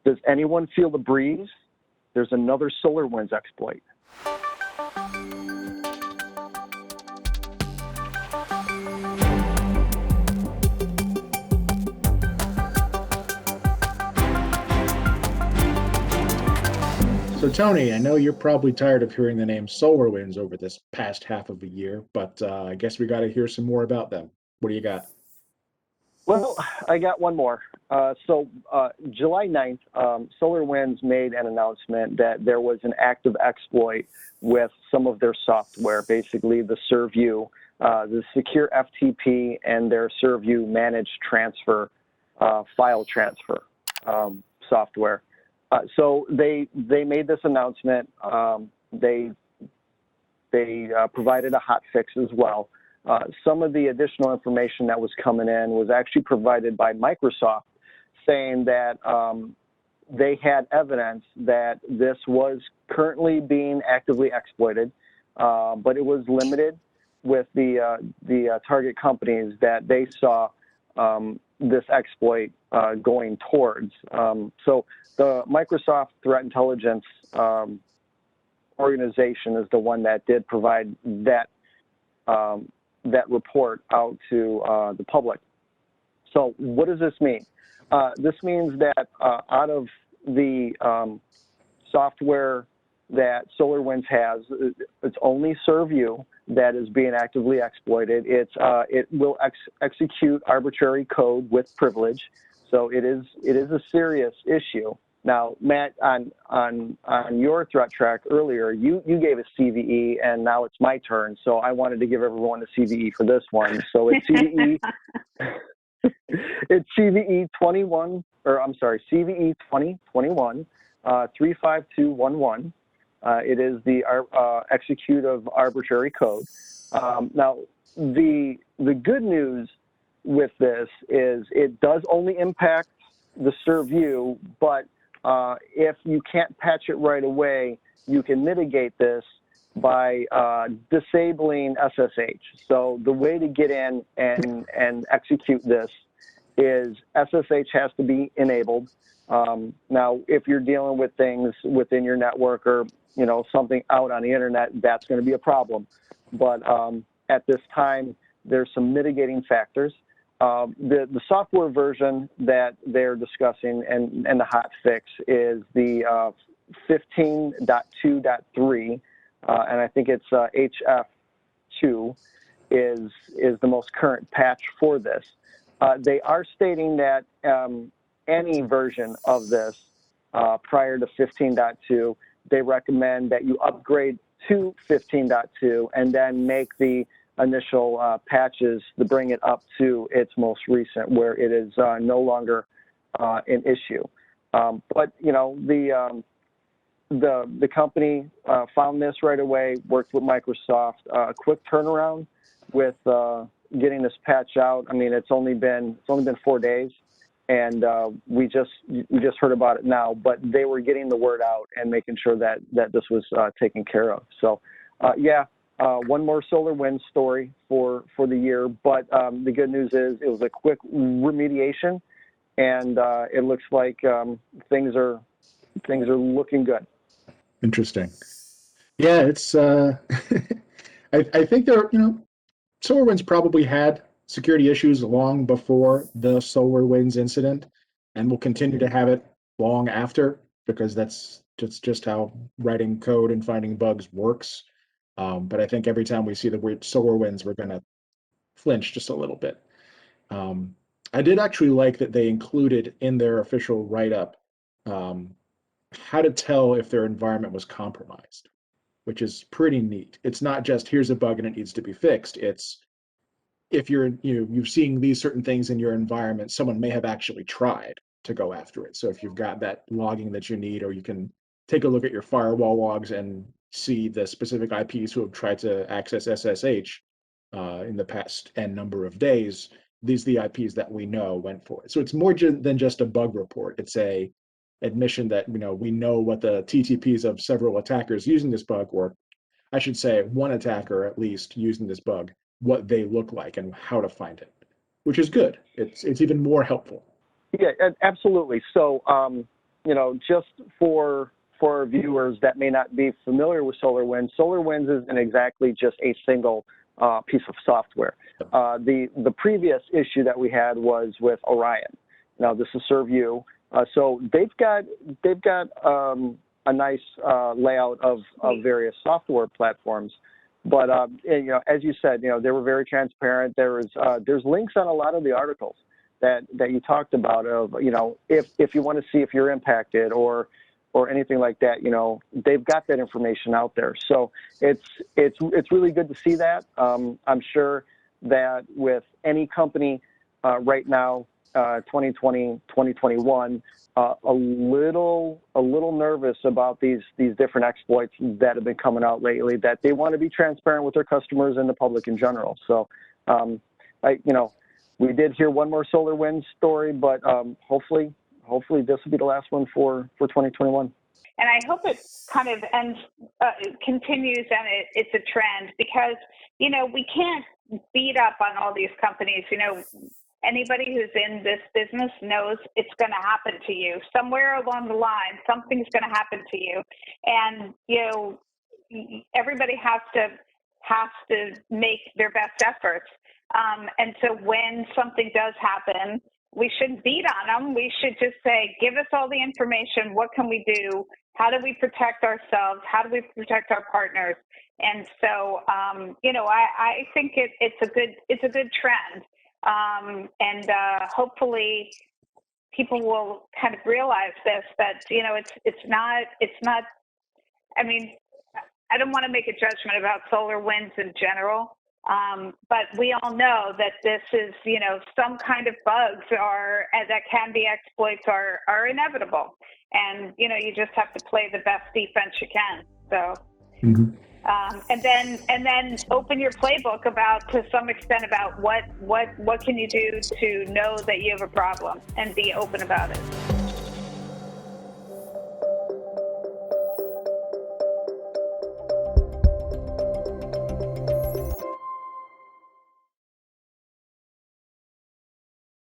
Does anyone feel the breeze? There's another SolarWinds exploit. So Tony, I know you're probably tired of hearing the name SolarWinds over this past half of the year, but I guess we got to hear some more about them. What do you got? Well, I got one more. July 9th, SolarWinds made an announcement that there was an active exploit with some of their software, basically the Serv-U, the secure FTP, and their Serv-U managed transfer, file transfer software. So they made this announcement. They provided a hot fix as well. Some of the additional information that was coming in was actually provided by Microsoft, saying that they had evidence that this was currently being actively exploited, but it was limited with the target companies that they saw this exploit going towards. So the Microsoft Threat Intelligence organization is the one that did provide that that report out to the public. So what does this mean? This means that out of the software that SolarWinds has, it's only Serv-U that is being actively exploited. It will execute arbitrary code with privilege, so it is a serious issue. Now, Matt, on your ThreatTraq earlier, you gave a CVE, and now it's my turn. So I wanted to give everyone a CVE for this one. So it's CVE. It's CVE 21, or I'm sorry, CVE 2021 35211. It is the executive arbitrary code. Now, the good news with this is it does only impact the Serv-U, but if you can't patch it right away, you can mitigate this by disabling SSH. So the way to get in and execute this is SSH has to be enabled. Now, if you're dealing with things within your network or something out on the internet, that's going to be a problem. But at this time, there's some mitigating factors. The software version that they're discussing and the hot fix is the 15.2.3, and I think it's HF2 is the most current patch for this. They are stating that any version of this prior to 15.2, they recommend that you upgrade to 15.2 and then make the initial patches to bring it up to its most recent, where it is no longer an issue. But the company found this right away, worked with Microsoft, a quick turnaround with getting this patch out. I mean, it's only been 4 days, and we just heard about it now. But they were getting the word out and making sure that this was taken care of. So, yeah. One more SolarWinds story for the year, but the good news is it was a quick remediation, and it looks like things are looking good. Interesting. Yeah, it's I think SolarWinds probably had security issues long before the SolarWinds incident, and will continue to have it long after, because that's just how writing code and finding bugs works. But I think every time we see the word SolarWinds, we're going to flinch just a little bit. I did actually like that they included in their official write-up how to tell if their environment was compromised, which is pretty neat. It's not just here's a bug and it needs to be fixed. It's if you're seeing these certain things in your environment, someone may have actually tried to go after it. So if you've got that logging that you need, or you can take a look at your firewall logs and see the specific IPs who have tried to access SSH in the past n number of days. These are the IPs that we know went for it. So it's more than just a bug report. It's a admission that we know what the TTPs of several attackers using this bug, or I should say one attacker at least using this bug, what they look like and how to find it, which is good. It's even more helpful. Yeah, absolutely. So just for our viewers that may not be familiar with SolarWinds, SolarWinds isn't exactly just a single piece of software. The previous issue that we had was with Orion. Now this is Serv-U. So they've got a nice layout of various software platforms. But as you said, they were very transparent. There's links on a lot of the articles that you talked about of if you want to see if you're impacted or anything like that, they've got that information out there. So it's really good to see that. I'm sure that with any company right now, 2020, 2021, a little nervous about these different exploits that have been coming out lately, that they want to be transparent with their customers and the public in general. So, we did hear one more SolarWinds story, but hopefully this will be the last one for 2021. And I hope it kind of continues and it's a trend, because, we can't beat up on all these companies. Anybody who's in this business knows it's going to happen to you. Somewhere along the line, something's going to happen to you. And, everybody has to make their best efforts. And so when something does happen, we shouldn't beat on them. We should just say, give us all the information. What can we do? How do we protect ourselves? How do we protect our partners? And so, I think it's a good trend. And hopefully people will kind of realize this, that, it's not, I mean, I don't want to make a judgment about SolarWinds in general. But we all know that this is, some kind of bugs that can be exploits are inevitable. And, you just have to play the best defense you can. So, and then open your playbook to some extent about what can you do to know that you have a problem, and be open about it.